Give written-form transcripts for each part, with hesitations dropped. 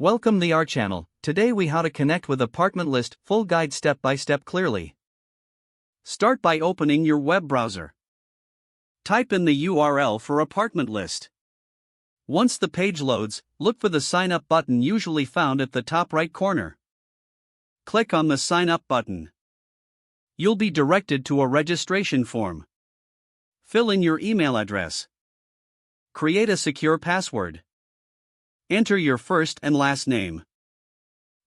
Welcome to our channel. Today we how to connect with ApartmentList, full guide step by step clearly. Start by opening your web browser. Type in the URL for ApartmentList. Once the page loads, look for the sign up button usually found at the top right corner. Click on the sign up button. You'll be directed to a registration form. Fill in your email address. Create a secure password. Enter your first and last name.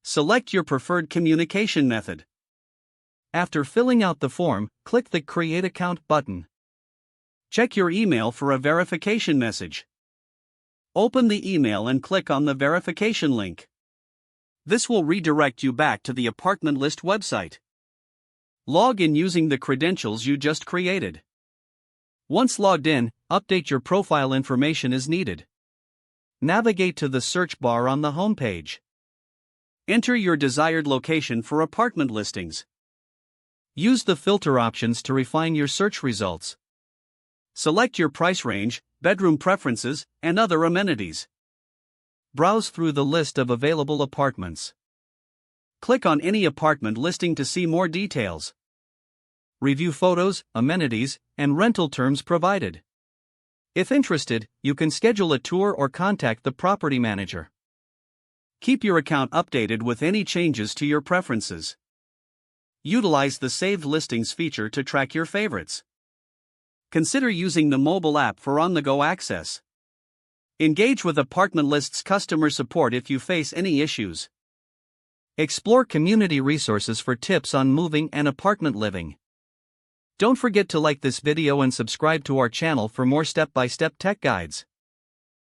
Select your preferred communication method. After filling out the form, click the Create Account button. Check your email for a verification message. Open the email and click on the verification link. This will redirect you back to the ApartmentList website. Log in using the credentials you just created. Once logged in, update your profile information as needed. Navigate to the search bar on the home page. Enter your desired location for apartment listings. Use the filter options to refine your search results. Select your price range, bedroom preferences, and other amenities. Browse through the list of available apartments. Click on any apartment listing to see more details. Review photos, amenities, and rental terms provided. If interested, you can schedule a tour or contact the property manager. Keep your account updated with any changes to your preferences. Utilize the Saved Listings feature to track your favorites. Consider using the mobile app for on-the-go access. Engage with ApartmentList's customer support if you face any issues. Explore community resources for tips on moving and apartment living. Don't forget to like this video and subscribe to our channel for more step-by-step tech guides.